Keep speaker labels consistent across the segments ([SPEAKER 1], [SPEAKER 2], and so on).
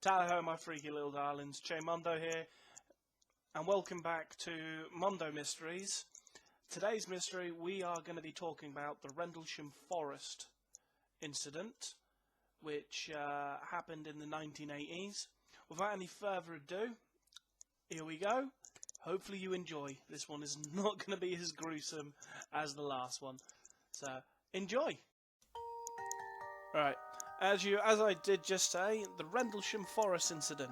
[SPEAKER 1] Tally-ho, my freaky little darlings. Mondo here, and welcome back to Mondo Mysteries. Today's mystery, we are going to be talking about the Rendlesham Forest incident, which happened in the 1980s. Without any further ado, here we go. Hopefully you enjoy. This one is not going to be as gruesome as the last one, so enjoy. Right. As I did just say, the Rendlesham Forest incident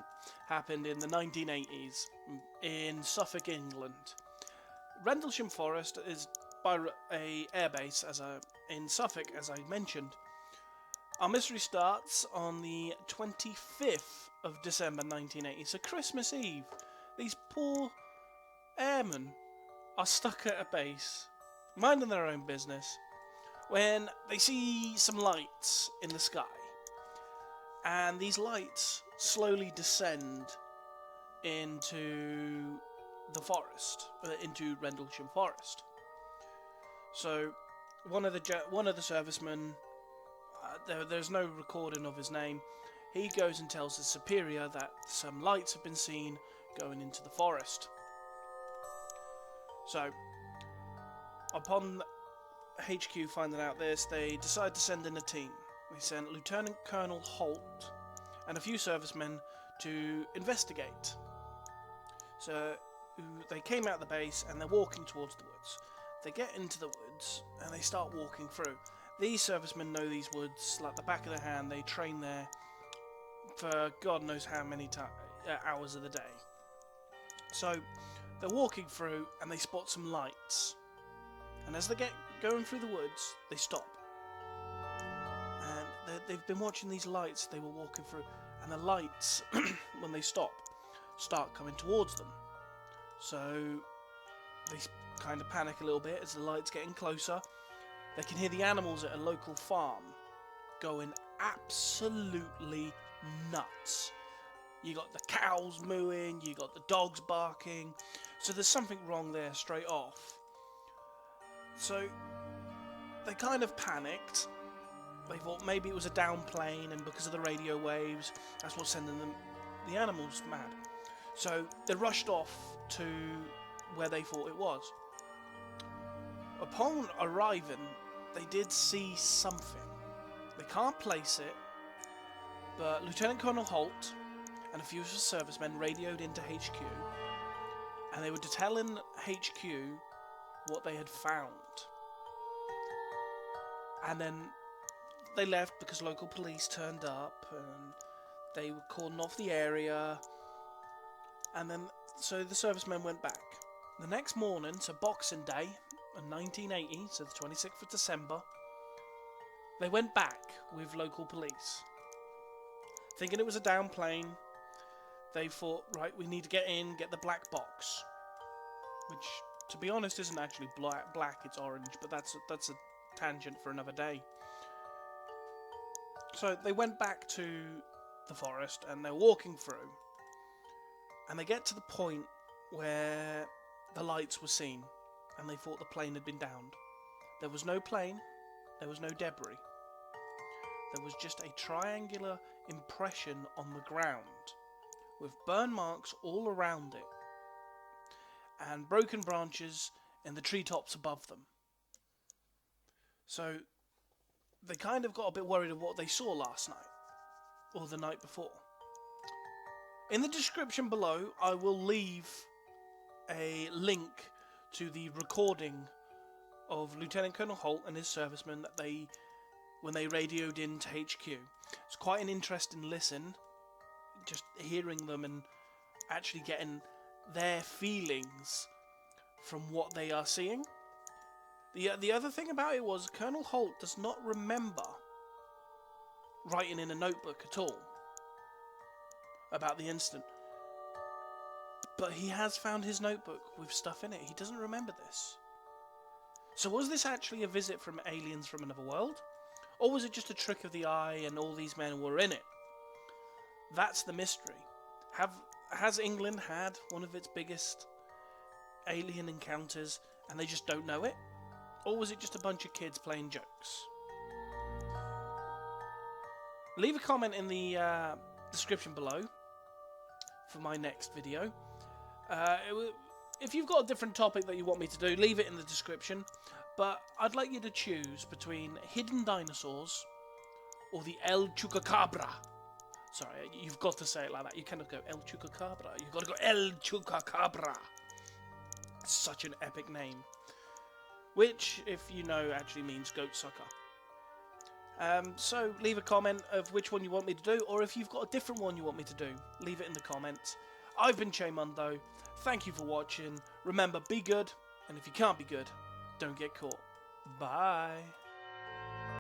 [SPEAKER 1] happened in the 1980s in Suffolk, England. Rendlesham Forest is by a airbase in Suffolk, as I mentioned. Our mystery starts on the 25th of December 1980, so Christmas Eve. These poor airmen are stuck at a base, minding their own business, when they see some lights in the sky. And these lights slowly descend into the forest, into Rendlesham Forest. So, one of the servicemen, there's no recording of his name. He goes and tells his superior that some lights have been seen going into the forest. So, upon HQ finding out this, they decide to send in a team. They sent Lt Col Halts and a few servicemen to investigate. So they came out of the base and they're walking towards the woods. They get into the woods and they start walking through. These servicemen know these woods like the back of their hand. They train there for God knows how many hours of the day. So they're walking through and they spot some lights. And as they get going through the woods, they stop. And they've been watching these lights they were walking through. And the lights, when they stop, start coming towards them. So they kind of panic a little bit as the light's getting closer. They can hear the animals at a local farm going absolutely nuts. You got the cows mooing, you got the dogs barking. So there's something wrong there straight off. So they kind of panicked. They thought maybe it was a down plane, and because of the radio waves, that's what's sending the animals mad. So they rushed off to where they thought it was. Upon arriving, they did see something. They can't place it, but Lt Col Halts and a few of the servicemen radioed into HQ, and they were telling HQ what they had found. And then they left because local police turned up and they were cordoned off the area. And then, so the servicemen went back. The next morning, so Boxing Day in 1980, so the 26th of December, they went back with local police. Thinking it was a down plane, they thought, right, we need to get in, get the black box. Which, to be honest, isn't actually black, it's orange, but that's a tangent for another day. So they went back to the forest and they're walking through, and they get to the point where the lights were seen and they thought the plane had been downed. There was no plane, there was no debris. There was just a triangular impression on the ground with burn marks all around it and broken branches in the treetops above them. So they kind of got a bit worried of what they saw last night, or the night before. In the description below, I will leave a link to the recording of Lt Col Halts and his servicemen that when they radioed into HQ. It's quite an interesting listen, just hearing them and actually getting their feelings from what they are seeing. The other thing about it was Colonel Halts does not remember writing in a notebook at all about the incident. But he has found his notebook with stuff in it. He doesn't remember this. So was this actually a visit from aliens from another world? Or was it just a trick of the eye and all these men were in it? That's the mystery. Has England had one of its biggest alien encounters and they just don't know it? Or was it just a bunch of kids playing jokes? Leave a comment in the description below for my next video. If you've got a different topic that you want me to do, leave it in the description. But I'd like you to choose between hidden dinosaurs or the El Chupacabra. Sorry, you've got to say it like that. You cannot go El Chupacabra. You've got to go El Chupacabra. It's such an epic name. Which, if you know, actually means goat sucker. So leave a comment of which one you want me to do, or if you've got a different one you want me to do, leave it in the comments. I've been Mondo. Thank you for watching. Remember, be good, and if you can't be good, don't get caught. Bye.